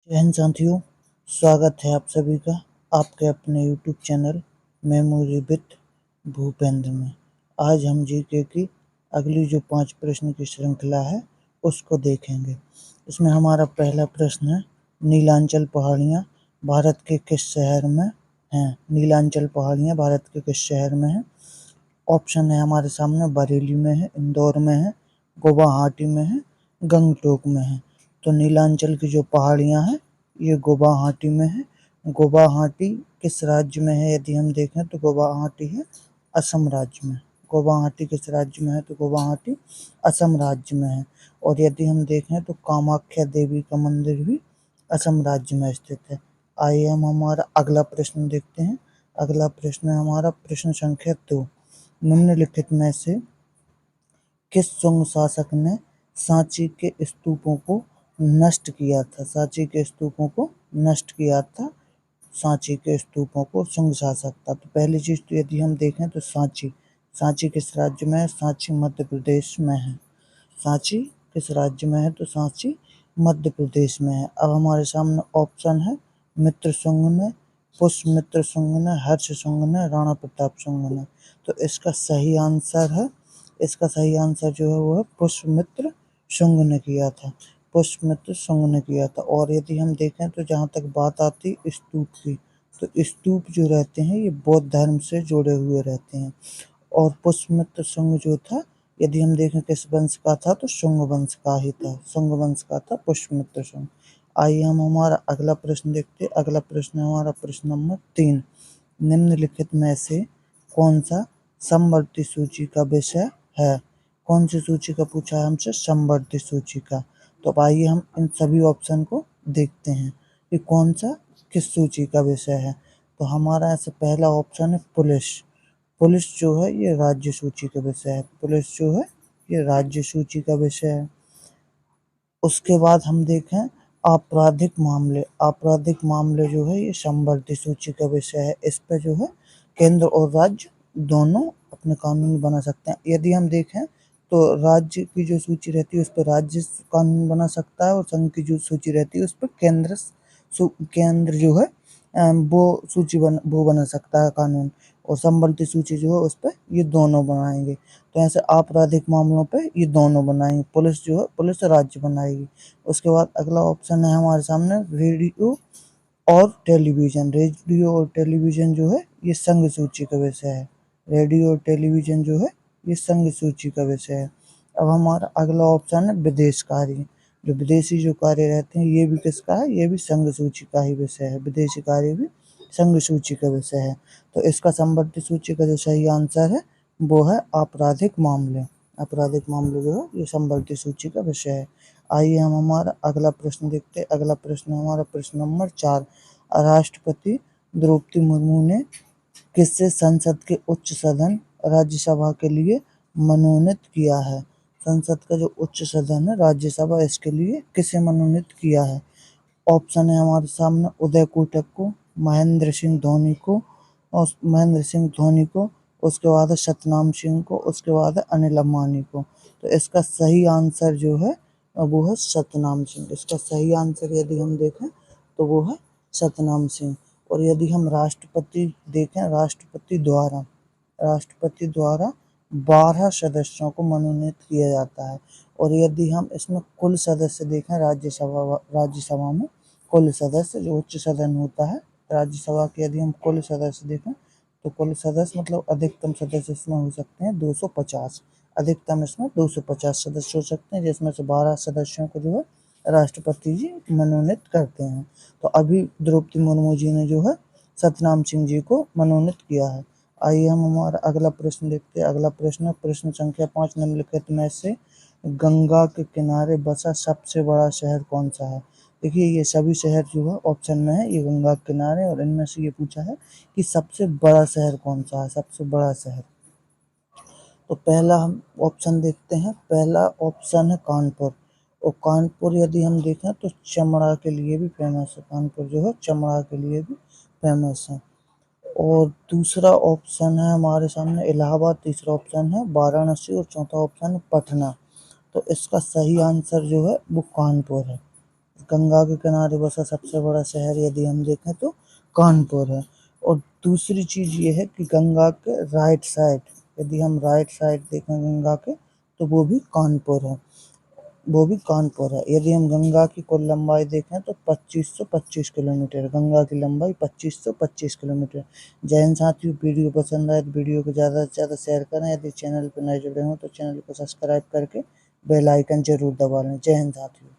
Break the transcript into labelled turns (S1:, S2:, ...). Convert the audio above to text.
S1: जैन साथियों, स्वागत है आप सभी का आपके अपने YouTube channel memory with Bhupendra में। आज हम जीके की अगली जो 5 प्रश्न की श्रृंखला है उसको देखेंगे। इसमें हमारा पहला प्रश्न है, नीलांचल पहाड़ियाँ भारत के किस शहर में हैं? नीलांचल पहाड़ियाँ भारत के किस शहर में हैं? ऑप्शन है हमारे सामने, बरेली में है, इंदौर में है, गुवाहाटी में है, गंगटोक में है। तो नीलांचल की जो पहाड़ियाँ हैं ये गुवाहाटी में है। गुवाहाटी किस राज्य में है? यदि हम देखें तो गुवाहाटी है असम राज्य में। गुवाहाटी किस राज्य में है? तो गुवाहाटी असम राज्य में है। और यदि हम देखें तो कामाख्या देवी का मंदिर भी असम राज्य में स्थित है। आइए हम हमारा अगला प्रश्न देखते हैं। अगला प्रश्न है हमारा प्रश्न संख्या 2। निम्नलिखित में से किस शुंग शासक ने सांची के स्तूपों को नष्ट किया था? सांची के स्तूपों को नष्ट किया था। सांची के स्तूपों को शुंग शासक था। तो पहली चीज तो यदि हम देखें तो सांची सांची किस राज्य में है? सांची मध्य प्रदेश में है। सांची किस राज्य में है? तो सांची मध्य प्रदेश में है। अब हमारे सामने ऑप्शन है, मित्र शुंग ने, पुष्यमित्र शुंग ने, हर्ष शुंग ने, राणा प्रताप शुंग ने। तो इसका सही आंसर जो है वो है पुष्यमित्र शुंग ने किया था। पुष्यमित्र शुंग ने किया था। और यदि हम देखें तो जहाँ तक बात आती स्तूप की, तो स्तूप जो रहते हैं ये बौद्ध धर्म से जुड़े हुए रहते हैं। और पुष्यमित्र शुंग जो था, यदि हम देखें किस वंश का था, तो शुंग वंश का ही था। शुंग वंश का था पुष्यमित्र शुंग। आइए हम हमारा अगला प्रश्न देखते हैं। अगला प्रश्न है हमारा प्रश्न नंबर 3। निम्नलिखित में से कौन सा समवर्ती सूची का विषय है? कौन सी सूची का पूछा है हमसे? समवर्ती सूची का। तो अब आइए हम इन सभी ऑप्शन को देखते हैं कि कौन सा किस सूची का विषय है। तो हमारा ऐसे पहला ऑप्शन है पुलिस। पुलिस जो है ये राज्य सूची का विषय है। पुलिस जो है ये राज्य सूची का विषय है। उसके बाद हम देखें आपराधिक मामले जो है ये समवर्ती सूची का विषय है। इस पे जो है केंद्र और राज्य दोनों अपने कानून बना सकते हैं। यदि हम देखें तो राज्य की जो सूची रहती है उस पर राज्य कानून बना सकता है, और संघ की जो सूची रहती है उस पर केंद्र जो है वो बना सकता है कानून। और समवर्ती सूची जो है उस पर ये दोनों बनाएंगे। तो ऐसे आपराधिक मामलों पे ये दोनों बनाएंगे। पुलिस जो है पुलिस राज्य बनाएगी। उसके बाद अगला ऑप्शन है हमारे सामने रेडियो और टेलीविजन। रेडियो और टेलीविजन जो है ये संघ सूची का विषय है। रेडियो और टेलीविजन जो है ये संघ सूची का विषय है। अब हमारा अगला ऑप्शन है विदेश कार्य। जो विदेशी जो कार्य रहते हैं ये भी किसका है? ये भी संघ सूची का ही विषय है। विदेशी कार्य भी संघ सूची का विषय है। तो इसका समवर्ती सूची का जो सही आंसर है वो है आपराधिक मामले। आपराधिक मामले जो है ये समवर्ती सूची का विषय है। आइए हम हमारा अगला प्रश्न देखते हैं। अगला प्रश्न हमारा प्रश्न नंबर 4। राष्ट्रपति द्रौपदी मुर्मू ने किसे संसद के उच्च सदन राज्यसभा के लिए मनोनीत किया है? संसद का जो उच्च सदन है राज्यसभा, इसके लिए किसे मनोनीत किया है? ऑप्शन है हमारे सामने उदय कोटक को, महेंद्र सिंह धोनी को, उसके बाद है सतनाम सिंह को, उसके बाद है अनिल अंबानी को। तो इसका सही आंसर जो है वो है सतनाम सिंह। इसका सही आंसर यदि हम देखें तो वो है सतनाम सिंह। और यदि हम राष्ट्रपति देखें, राष्ट्रपति द्वारा 12 सदस्यों को मनोनीत किया जाता है। और यदि हम इसमें कुल सदस्य देखें राज्यसभा में कुल सदस्य जो उच्च सदन होता है राज्यसभा के, यदि हम कुल सदस्य देखें तो कुल सदस्य मतलब अधिकतम सदस्य इसमें हो सकते हैं 250। अधिकतम इसमें 250 सदस्य हो सकते हैं, जिसमें से 12 सदस्यों को जो है राष्ट्रपति जी मनोनीत करते हैं। तो अभी द्रौपदी मुर्मू जी ने जो है सतनाम सिंह जी को मनोनीत किया है। आइए हम हमारा अगला प्रश्न देखते हैं। अगला प्रश्न प्रश्न संख्या 5। निम्नलिखित में से गंगा के किनारे बसा सबसे बड़ा शहर कौन सा है? देखिए ये सभी शहर जो है ऑप्शन में है ये गंगा के किनारे, और इनमें से ये पूछा है कि सबसे बड़ा शहर कौन सा है? सबसे बड़ा शहर। तो पहला हम ऑप्शन देखते हैं। पहला ऑप्शन है कानपुर। और कानपुर यदि हम देखें तो चमड़ा के लिए भी फेमस है। कानपुर जो है चमड़ा के लिए भी फेमस है। और दूसरा ऑप्शन है हमारे सामने इलाहाबाद, तीसरा ऑप्शन है वाराणसी, और चौथा ऑप्शन है पटना। तो इसका सही आंसर जो है वो कानपुर है। गंगा के किनारे बसा सबसे बड़ा शहर यदि हम देखें तो कानपुर है। और दूसरी चीज़ ये है कि गंगा के राइट साइड, यदि हम राइट साइड देखें गंगा के, तो वो भी कानपुर है, वो भी कानपुर है। यदि हम गंगा की कुल लंबाई देखें तो 2525 किलोमीटर, गंगा की लंबाई 2525 किलोमीटर। जय हिंद साथियों, वीडियो पसंद आए तो वीडियो को ज़्यादा से ज़्यादा शेयर करें। यदि चैनल पर नए जुड़े हों तो चैनल को सब्सक्राइब करके बेल आइकन जरूर दबा लें। जय हिंद साथियों।